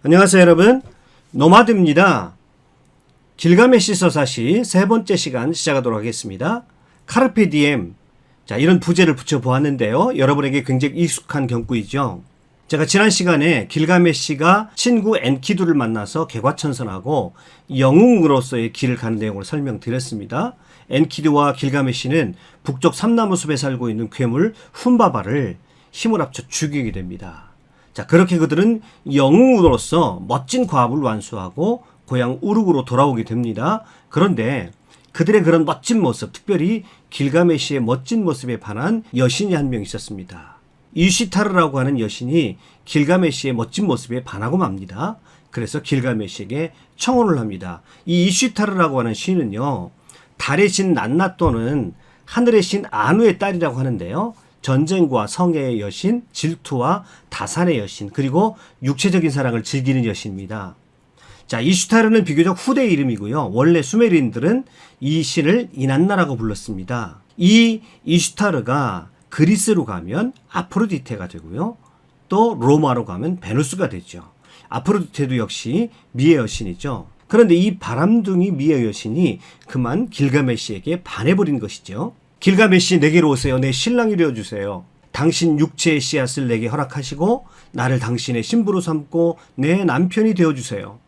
안녕하세요 여러분, 노마드입니다. 길가메시 서사시 세 번째 시간 시작하도록 하겠습니다. 카르페 디엠, 자 이런 부제를 붙여보았는데요. 여러분에게 굉장히 익숙한 경구이죠. 제가 지난 시간에 길가메시가 친구 엔키두를 만나서 개과천선하고 영웅으로서의 길을 가는 내용을 설명드렸습니다. 엔키두와 길가메시는 북쪽 삼나무숲에 살고 있는 괴물 훔바바를 힘을 합쳐 죽이게 됩니다. 자, 그렇게 그들은 영웅으로서 멋진 과업을 완수하고 고향 우르그로 돌아오게 됩니다. 그런데 그들의 그런 멋진 모습, 특별히 길가메시의 멋진 모습에 반한 여신이 한 명 있었습니다. 이슈타르라고 하는 여신이 길가메시의 멋진 모습에 반하고 맙니다. 그래서 길가메시에게 청혼을 합니다. 이 이슈타르라고 하는 신은요, 달의 신 난나 또는 하늘의 신 아누의 딸이라고 하는데요. 전쟁과 성애의 여신, 질투와 다산의 여신, 그리고 육체적인 사랑을 즐기는 여신입니다. 자, 이슈타르는 비교적 후대 이름이고요. 원래 수메르인들은 이 신을 이난나라고 불렀습니다. 이 이슈타르가 그리스로 가면 아프로디테가 되고요. 또 로마로 가면 베누스가 되죠. 아프로디테도 역시 미의 여신이죠. 그런데 이 바람둥이 미의 여신이 그만 길가메시에게 반해버린 것이죠. 길가메시, 내게로 오세요. 내 신랑이 되어주세요. 당신 육체의 씨앗을 내게 허락하시고 나를 당신의 신부로 삼고 내 남편이 되어주세요.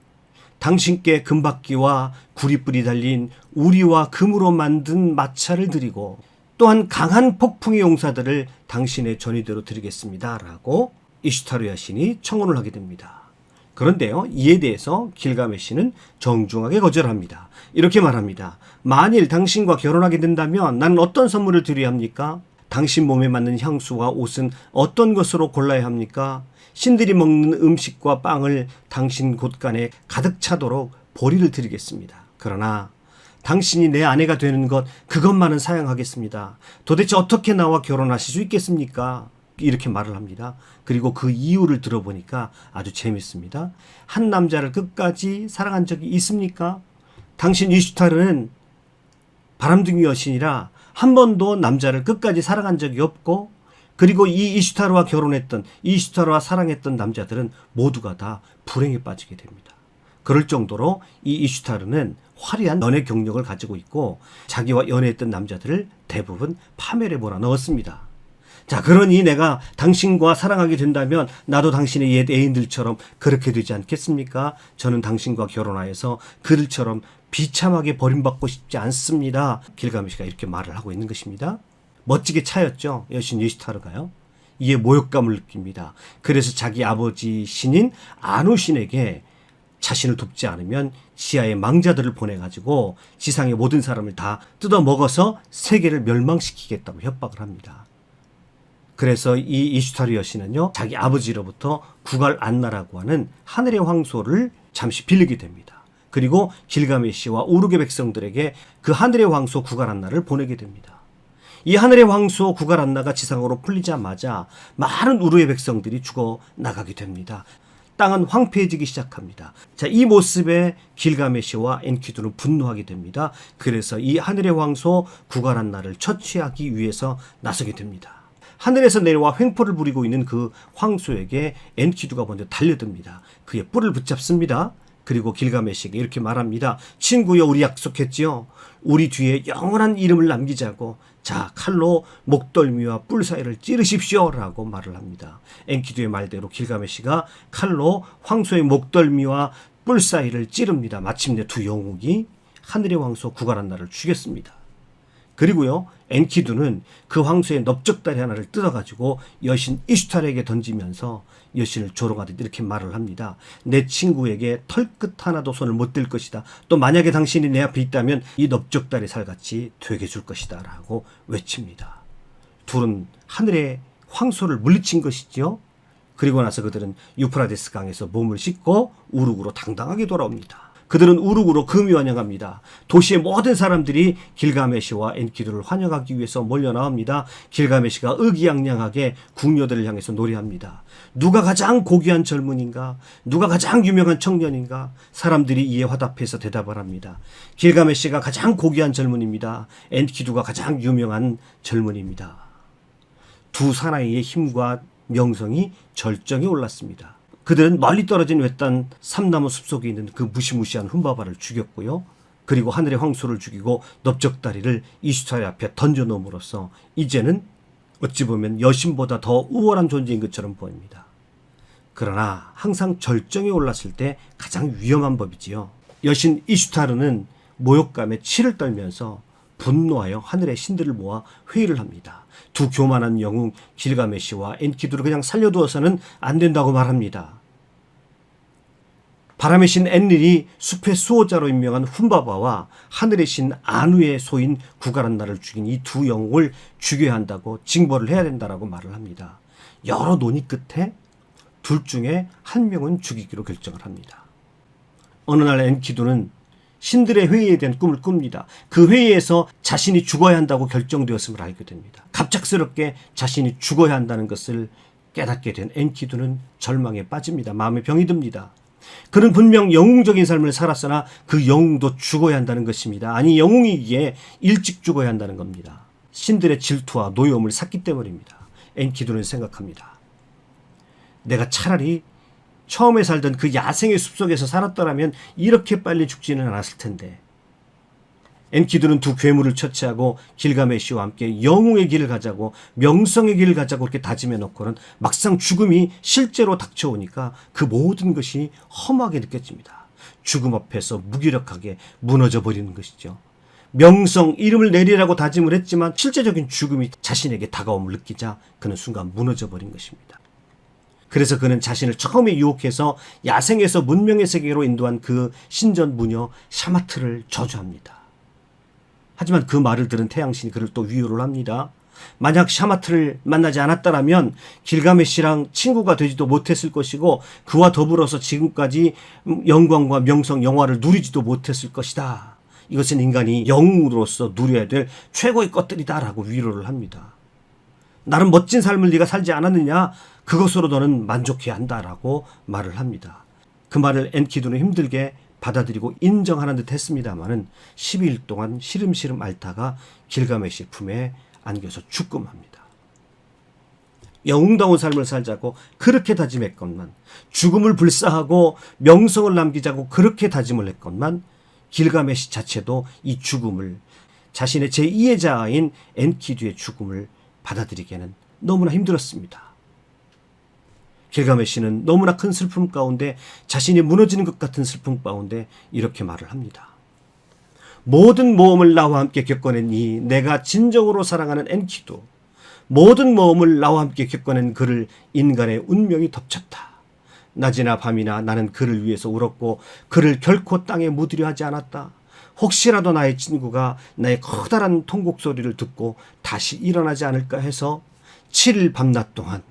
당신께 금바퀴와 구리뿔이 달린 우리와 금으로 만든 마차를 드리고 또한 강한 폭풍의 용사들을 당신의 전위대로 드리겠습니다. 라고 이슈타르 여신이 청혼을 하게 됩니다. 그런데요, 이에 대해서 길가메시는 정중하게 거절합니다. 이렇게 말합니다. 만일 당신과 결혼하게 된다면 나는 어떤 선물을 드려야 합니까? 당신 몸에 맞는 향수와 옷은 어떤 것으로 골라야 합니까? 신들이 먹는 음식과 빵을 당신 곳간에 가득 차도록 보리를 드리겠습니다. 그러나 당신이 내 아내가 되는 것, 그것만은 사양하겠습니다. 도대체 어떻게 나와 결혼하실 수 있겠습니까? 이렇게 말을 합니다. 그리고 그 이유를 들어보니까 아주 재밌습니다. 한 남자를 끝까지 사랑한 적이 있습니까? 당신 이슈타르는 바람둥이 여신이라 한 번도 남자를 끝까지 사랑한 적이 없고, 그리고 이 이슈타르와 결혼했던, 이슈타르와 사랑했던 남자들은 모두가 다 불행에 빠지게 됩니다. 그럴 정도로 이 이슈타르는 화려한 연애 경력을 가지고 있고 자기와 연애했던 남자들을 대부분 파멸에 몰아넣었습니다. 자, 그러니 내가 당신과 사랑하게 된다면 나도 당신의 옛 애인들처럼 그렇게 되지 않겠습니까? 저는 당신과 결혼하여서 그들처럼 비참하게 버림받고 싶지 않습니다. 길가메시가 이렇게 말을 하고 있는 것입니다. 멋지게 차였죠, 여신 이슈타르가요. 이에 모욕감을 느낍니다. 그래서 자기 아버지 신인 아누 신에게 자신을 돕지 않으면 지하의 망자들을 보내가지고 지상의 모든 사람을 다 뜯어먹어서 세계를 멸망시키겠다고 협박을 합니다. 그래서 이 이슈타르 여신은요, 자기 아버지로부터 구갈 안나라고 하는 하늘의 황소를 잠시 빌리게 됩니다. 그리고 길가메시와 우르게 백성들에게 그 하늘의 황소 구갈 안나를 보내게 됩니다. 이 하늘의 황소 구갈 안나가 지상으로 풀리자마자 많은 우르의 백성들이 죽어 나가게 됩니다. 땅은 황폐해지기 시작합니다. 자, 이 모습에 길가메시와 엔키두는 분노하게 됩니다. 그래서 이 하늘의 황소 구갈 안나를 처치하기 위해서 나서게 됩니다. 하늘에서 내려와 횡포를 부리고 있는 그 황소에게 엔키두가 먼저 달려듭니다. 그의 뿔을 붙잡습니다. 그리고 길가메시에게 이렇게 말합니다. 친구여, 우리 약속했지요? 우리 뒤에 영원한 이름을 남기자고. 자, 칼로 목덜미와 뿔 사이를 찌르십시오. 라고 말을 합니다. 엔키두의 말대로 길가메시가 칼로 황소의 목덜미와 뿔 사이를 찌릅니다. 마침내 두 영웅이 하늘의 황소 구갈 안나를 죽였습니다. 그리고요, 엔키두는 그 황소의 넓적다리 하나를 뜯어가지고 여신 이슈타르에게 던지면서 여신을 조롱하듯 이렇게 말을 합니다. 내 친구에게 털끝 하나도 손을 못 댈 것이다. 또 만약에 당신이 내 앞에 있다면 이 넓적다리 살같이 되게 줄 것이다. 라고 외칩니다. 둘은 하늘의 황소를 물리친 것이죠. 그리고 나서 그들은 유프라데스 강에서 몸을 씻고 우르그로 당당하게 돌아옵니다. 그들은 우르그로 금이 환영합니다. 도시의 모든 사람들이 길가메시와 엔키두를 환영하기 위해서 몰려 나옵니다. 길가메시가 의기양양하게 궁녀들을 향해서 노래합니다. 누가 가장 고귀한 젊은인가? 누가 가장 유명한 청년인가? 사람들이 이에 화답해서 대답을 합니다. 길가메시가 가장 고귀한 젊은입니다. 엔키두가 가장 유명한 젊은입니다. 두 사나이의 힘과 명성이 절정에 올랐습니다. 그들은 멀리 떨어진 외딴 삼나무 숲속에 있는 그 무시무시한 훈바바를 죽였고요. 그리고 하늘의 황소를 죽이고 넓적다리를 이슈타의 앞에 던져놓음으로써 이제는 어찌 보면 여신보다 더 우월한 존재인 것처럼 보입니다. 그러나 항상 절정에 올랐을 때 가장 위험한 법이지요. 여신 이슈타르는 모욕감에 치를 떨면서 분노하여 하늘의 신들을 모아 회의를 합니다. 두 교만한 영웅 길가메시와 엔키두를 그냥 살려두어서는 안 된다고 말합니다. 바람의 신 엔릴이 숲의 수호자로 임명한 훈바바와 하늘의 신 아누의 소인 구가란나를 죽인 이 두 영웅을 죽여야 한다고 징벌을 해야 된다라고 말을 합니다. 여러 논의 끝에 둘 중에 한 명은 죽이기로 결정을 합니다. 어느 날 엔키두는 신들의 회의에 대한 꿈을 꿉니다. 그 회의에서 자신이 죽어야 한다고 결정되었음을 알게 됩니다. 갑작스럽게 자신이 죽어야 한다는 것을 깨닫게 된 엔키두는 절망에 빠집니다. 마음에 병이 듭니다. 그는 분명 영웅적인 삶을 살았으나 그 영웅도 죽어야 한다는 것입니다. 아니, 영웅이기에 일찍 죽어야 한다는 겁니다. 신들의 질투와 노여움을 샀기 때문입니다. 엔키두는 생각합니다. 내가 차라리 처음에 살던 그 야생의 숲속에서 살았더라면 이렇게 빨리 죽지는 않았을 텐데. 엔키두는 두 괴물을 처치하고 길가메시와 함께 영웅의 길을 가자고 명성의 길을 가자고 그렇게 다짐해 놓고는 막상 죽음이 실제로 닥쳐오니까 그 모든 것이 험하게 느껴집니다. 죽음 앞에서 무기력하게 무너져 버리는 것이죠. 명성, 이름을 내리라고 다짐을 했지만 실제적인 죽음이 자신에게 다가옴을 느끼자 그는 순간 무너져 버린 것입니다. 그래서 그는 자신을 처음에 유혹해서 야생에서 문명의 세계로 인도한 그 신전 무녀 샤마트를 저주합니다. 하지만 그 말을 들은 태양신이 그를 또 위로를 합니다. 만약 샤마트를 만나지 않았다면 길가메시랑 친구가 되지도 못했을 것이고 그와 더불어서 지금까지 영광과 명성, 영화를 누리지도 못했을 것이다. 이것은 인간이 영웅으로서 누려야 될 최고의 것들이다 라고 위로를 합니다. 나름 멋진 삶을 네가 살지 않았느냐? 그것으로 너는 만족해야 한다라고 말을 합니다. 그 말을 엔키두는 힘들게 받아들이고 인정하는 듯 했습니다마는 12일 동안 시름시름 앓다가 길가메시 품에 안겨서 죽고 맙니다. 영웅다운 삶을 살자고 그렇게 다짐했건만, 죽음을 불사하고 명성을 남기자고 그렇게 다짐을 했건만, 길가메시 자체도 이 죽음을, 자신의 제2의 자아인 엔키두의 죽음을 받아들이기에는 너무나 힘들었습니다. 길가메시는 너무나 큰 슬픔 가운데, 자신이 무너지는 것 같은 슬픔 가운데 이렇게 말을 합니다. 모든 모험을 나와 함께 겪어낸 내가 진정으로 사랑하는 엔키두, 모든 모험을 나와 함께 겪어낸 그를 인간의 운명이 덮쳤다. 낮이나 밤이나 나는 그를 위해서 울었고 그를 결코 땅에 묻으려 하지 않았다. 혹시라도 나의 친구가 나의 커다란 통곡 소리를 듣고 다시 일어나지 않을까 해서 7일 밤낮 동안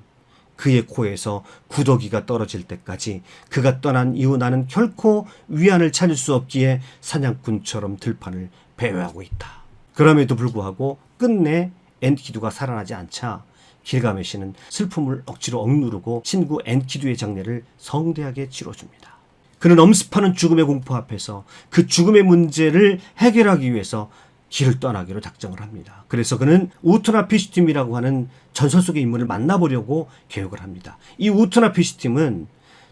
그의 코에서 구더기가 떨어질 때까지, 그가 떠난 이후 나는 결코 위안을 찾을 수 없기에 사냥꾼처럼 들판을 배회하고 있다. 그럼에도 불구하고 끝내 엔키두가 살아나지 않자 길가메시는 슬픔을 억지로 억누르고 친구 엔키두의 장례를 성대하게 치러줍니다. 그는 엄습하는 죽음의 공포 앞에서 그 죽음의 문제를 해결하기 위해서 길을 떠나기로 작정을 합니다. 그래서 그는 우트나피슈팀이라고 하는 전설 속의 인물을 만나보려고 계획을 합니다. 이 우트나피슈팀은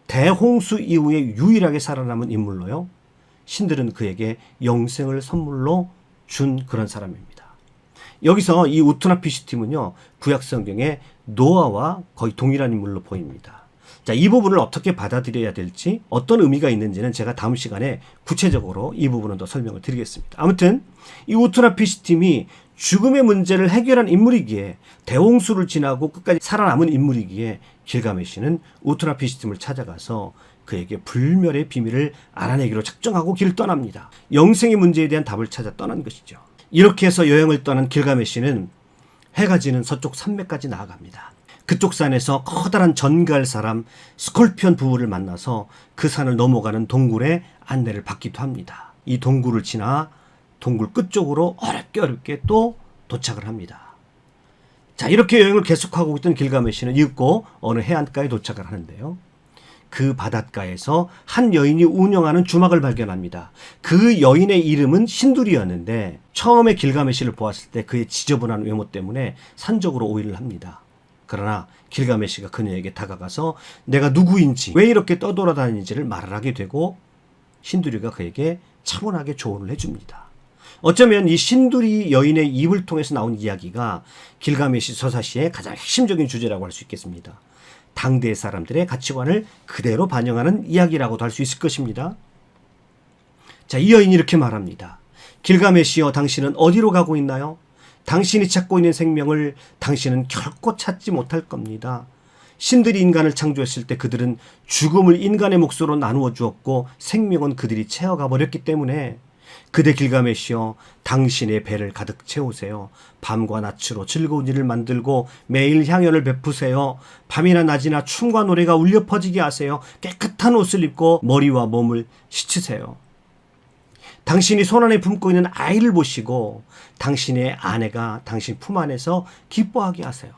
대홍수 이후에 유일하게 살아남은 인물로요, 신들은 그에게 영생을 선물로 준 그런 사람입니다. 여기서 이 우트나피슈팀은요, 구약 성경의 노아와 거의 동일한 인물로 보입니다. 자, 이 부분을 어떻게 받아들여야 될지, 어떤 의미가 있는지는 제가 다음 시간에 구체적으로 이 부분은 더 설명을 드리겠습니다. 아무튼 이 우트나피슈팀이 죽음의 문제를 해결한 인물이기에, 대홍수를 지나고 끝까지 살아남은 인물이기에 길가메시는 우트나피슈팀을 찾아가서 그에게 불멸의 비밀을 알아내기로 작정하고 길을 떠납니다. 영생의 문제에 대한 답을 찾아 떠난 것이죠. 이렇게 해서 여행을 떠난 길가메시는 해가 지는 서쪽 산맥까지 나아갑니다. 그쪽 산에서 커다란 전갈 사람 스콜피온 부부를 만나서 그 산을 넘어가는 동굴에 안내를 받기도 합니다. 이 동굴을 지나 동굴 끝쪽으로 어렵게 또 도착을 합니다. 자, 이렇게 여행을 계속하고 있던 길가메시는 이윽고 어느 해안가에 도착을 하는데요, 그 바닷가에서 한 여인이 운영하는 주막을 발견합니다. 그 여인의 이름은 신두리였는데 처음에 길가메시를 보았을 때 그의 지저분한 외모 때문에 산적으로 오해를 합니다. 그러나 길가메시가 그녀에게 다가가서 내가 누구인지 왜 이렇게 떠돌아다니는지를 말을 하게 되고 신두리가 그에게 차분하게 조언을 해줍니다. 어쩌면 이 신두리 여인의 입을 통해서 나온 이야기가 길가메시 서사시의 가장 핵심적인 주제라고 할 수 있겠습니다. 당대 사람들의 가치관을 그대로 반영하는 이야기라고도 할 수 있을 것입니다. 자, 이 여인이 이렇게 말합니다. 길가메시여, 당신은 어디로 가고 있나요? 당신이 찾고 있는 생명을 당신은 결코 찾지 못할 겁니다. 신들이 인간을 창조했을 때 그들은 죽음을 인간의 몫으로 나누어 주었고 생명은 그들이 채워가 버렸기 때문에 그대 길가메시여, 당신의 배를 가득 채우세요. 밤과 낮으로 즐거운 일을 만들고 매일 향연을 베푸세요. 밤이나 낮이나 춤과 노래가 울려 퍼지게 하세요. 깨끗한 옷을 입고 머리와 몸을 씻으세요. 당신이 손안에 품고 있는 아이를 보시고 당신의 아내가 당신 품 안에서 기뻐하게 하세요.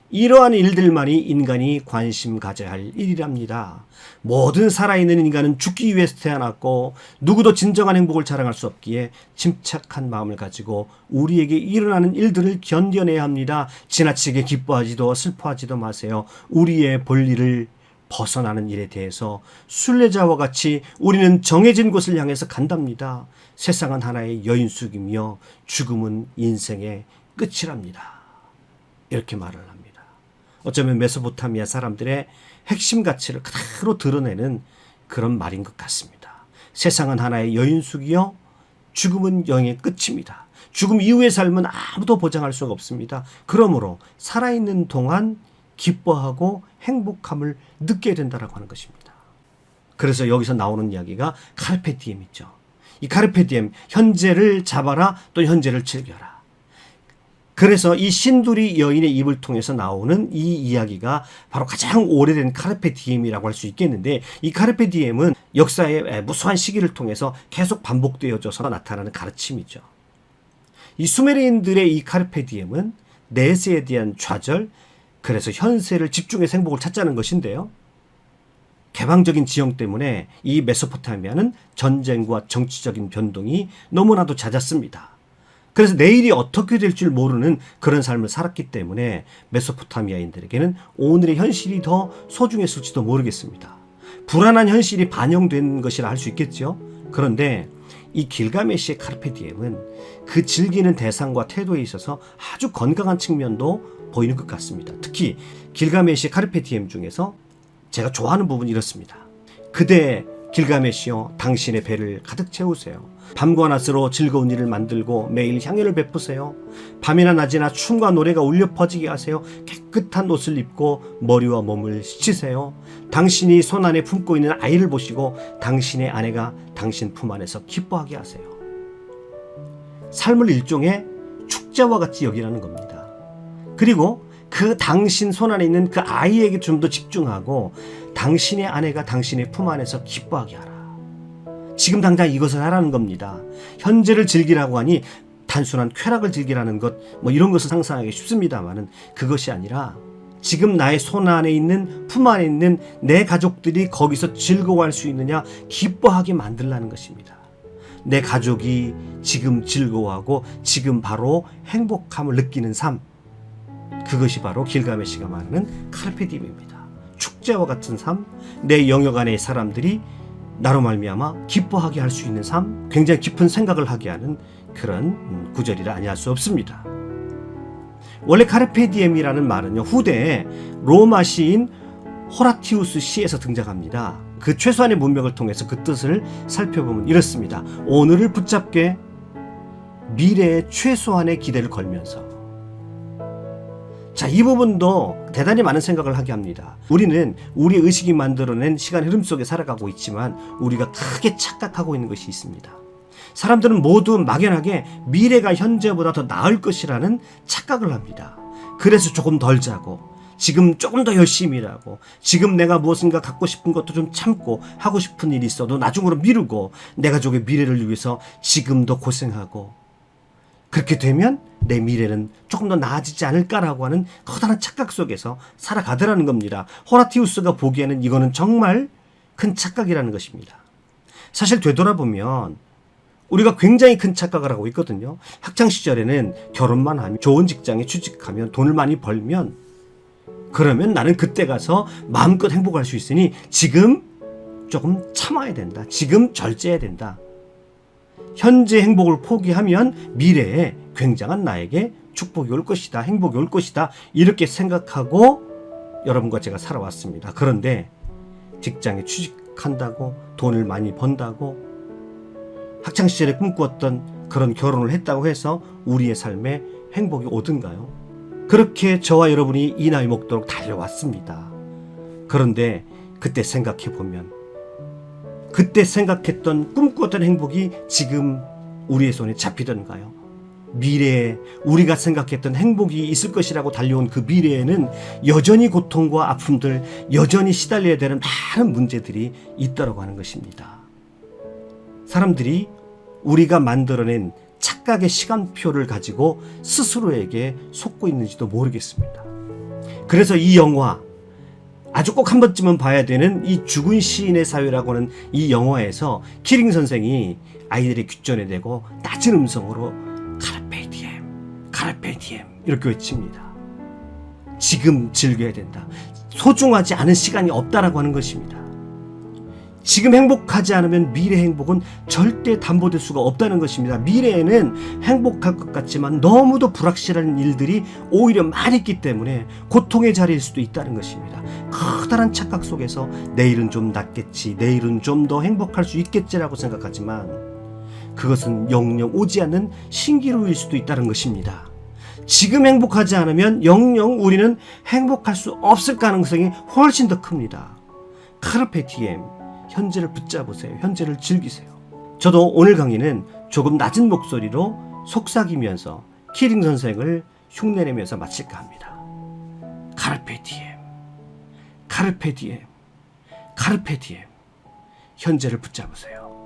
이러한 일들만이 인간이 관심 가져야 할 일이랍니다. 모든 살아있는 인간은 죽기 위해서 태어났고 누구도 진정한 행복을 자랑할 수 없기에 침착한 마음을 가지고 우리에게 일어나는 일들을 견뎌내야 합니다. 지나치게 기뻐하지도 슬퍼하지도 마세요. 우리의 볼일을 벗어나는 일에 대해서 순례자와 같이 우리는 정해진 곳을 향해서 간답니다. 세상은 하나의 여인숙이며 죽음은 인생의 끝이랍니다. 이렇게 말을 합니다. 어쩌면 메소포타미아 사람들의 핵심 가치를 그대로 드러내는 그런 말인 것 같습니다. 세상은 하나의 여인숙이요, 죽음은 영의 끝입니다. 죽음 이후의 삶은 아무도 보장할 수가 없습니다. 그러므로 살아있는 동안 기뻐하고 행복함을 느껴야 된다라고 하는 것입니다. 그래서 여기서 나오는 이야기가 카르페 디엠이죠. 이 카르페 디엠, 현재를 잡아라, 또 현재를 즐겨라. 그래서 이 신두리 여인의 입을 통해서 나오는 이 이야기가 바로 가장 오래된 카르페 디엠이라고 할 수 있겠는데, 이 카르페 디엠은 역사의 무수한 시기를 통해서 계속 반복되어져서 나타나는 가르침이죠. 이 수메르인들의 이 카르페 디엠은 내세에 대한 좌절, 그래서 현세를 집중해서 행복을 찾자는 것인데요. 개방적인 지형 때문에 이 메소포타미아는 전쟁과 정치적인 변동이 너무나도 잦았습니다. 그래서 내일이 어떻게 될 줄 모르는 그런 삶을 살았기 때문에 메소포타미아인들에게는 오늘의 현실이 더 소중했을지도 모르겠습니다. 불안한 현실이 반영된 것이라 할 수 있겠죠. 그런데 이 길가메시의 카르페 디엠은 그 즐기는 대상과 태도에 있어서 아주 건강한 측면도 보이는 것 같습니다. 특히 길가메시의 카르페 디엠 중에서 제가 좋아하는 부분이 이렇습니다. 그대 길가메시여, 당신의 배를 가득 채우세요. 밤과 낮으로 즐거운 일을 만들고 매일 향연을 베푸세요. 밤이나 낮이나 춤과 노래가 울려 퍼지게 하세요. 깨끗한 옷을 입고 머리와 몸을 씻으세요. 당신이 손안에 품고 있는 아이를 보시고 당신의 아내가 당신 품 안에서 기뻐하게 하세요. 삶을 일종의 축제와 같이 여기라는 겁니다. 그리고 그 당신 손안에 있는 그 아이에게 좀 더 집중하고 당신의 아내가 당신의 품 안에서 기뻐하게 하라. 지금 당장 이것을 하라는 겁니다. 현재를 즐기라고 하니 단순한 쾌락을 즐기라는 것, 이런 것을 상상하기 쉽습니다만은 그것이 아니라 지금 나의 손 안에 있는, 품 안에 있는 내 가족들이 거기서 즐거워할 수 있느냐, 기뻐하게 만들라는 것입니다. 내 가족이 지금 즐거워하고 지금 바로 행복함을 느끼는 삶, 그것이 바로 길가메시가 말하는 카르페 디엠입니다. 축제와 같은 삶, 내 영역 안의 사람들이 나로 말미암아 기뻐하게 할 수 있는 삶, 굉장히 깊은 생각을 하게 하는 그런 구절이라 아니할 수 없습니다. 원래 카르페 디엠이라는 말은요, 후대에 로마 시인 호라티우스 시에서 등장합니다. 그 최소한의 문맥을 통해서 그 뜻을 살펴보면 이렇습니다. 오늘을 붙잡게 미래의 최소한의 기대를 걸면서. 자, 이 부분도 대단히 많은 생각을 하게 합니다. 우리는 우리 의식이 만들어낸 시간 흐름 속에 살아가고 있지만 우리가 크게 착각하고 있는 것이 있습니다. 사람들은 모두 막연하게 미래가 현재보다 더 나을 것이라는 착각을 합니다. 그래서 조금 덜 자고, 지금 조금 더 열심히 일하고, 지금 내가 무엇인가 갖고 싶은 것도 좀 참고, 하고 싶은 일이 있어도 나중으로 미루고, 내 가족의 미래를 위해서 지금도 고생하고, 그렇게 되면 내 미래는 조금 더 나아지지 않을까라고 하는 커다란 착각 속에서 살아가더라는 겁니다. 호라티우스가 보기에는 이거는 정말 큰 착각이라는 것입니다. 사실 되돌아보면 우리가 굉장히 큰 착각을 하고 있거든요. 학창시절에는 결혼만 하면, 좋은 직장에 취직하면, 돈을 많이 벌면 그러면 나는 그때 가서 마음껏 행복할 수 있으니 지금 조금 참아야 된다. 지금 절제해야 된다. 현재 행복을 포기하면 미래에 굉장한 나에게 축복이 올 것이다. 행복이 올 것이다. 이렇게 생각하고 여러분과 제가 살아왔습니다. 그런데 직장에 취직한다고 돈을 많이 번다고 학창시절에 꿈꾸었던 그런 결혼을 했다고 해서 우리의 삶에 행복이 오든가요? 그렇게 저와 여러분이 이 나이 먹도록 달려왔습니다. 그런데 그때 생각해보면 그때 생각했던 꿈꾸었던 행복이 지금 우리의 손에 잡히던가요? 미래에 우리가 생각했던 행복이 있을 것이라고 달려온 그 미래에는 여전히 고통과 아픔들, 여전히 시달려야 되는 많은 문제들이 있다고 하는 것입니다. 사람들이 우리가 만들어낸 착각의 시간표를 가지고 스스로에게 속고 있는지도 모르겠습니다. 그래서 이 영화, 아주 꼭 한 번쯤은 봐야 되는 이 죽은 시인의 사회라고 하는 이 영화에서 키링 선생이 아이들의 귓전에 대고 낮은 음성으로 카르페 디엠, 카르페 디엠 이렇게 외칩니다. 지금 즐겨야 된다. 소중하지 않은 시간이 없다라고 하는 것입니다. 지금 행복하지 않으면 미래 행복은 절대 담보될 수가 없다는 것입니다. 미래에는 행복할 것 같지만 너무도 불확실한 일들이 오히려 많이 있기 때문에 고통의 자리일 수도 있다는 것입니다. 커다란 착각 속에서 내일은 좀 낫겠지, 내일은 좀 더 행복할 수 있겠지라고 생각하지만 그것은 영영 오지 않는 신기루일 수도 있다는 것입니다. 지금 행복하지 않으면 영영 우리는 행복할 수 없을 가능성이 훨씬 더 큽니다. 카르페 디엠, 현재를 붙잡으세요. 현재를 즐기세요. 저도 오늘 강의는 조금 낮은 목소리로 속삭이면서 키링 선생을 흉내내면서 마칠까 합니다. 카르페 디엠, 카르페 디엠, 카르페 디엠. 현재를 붙잡으세요.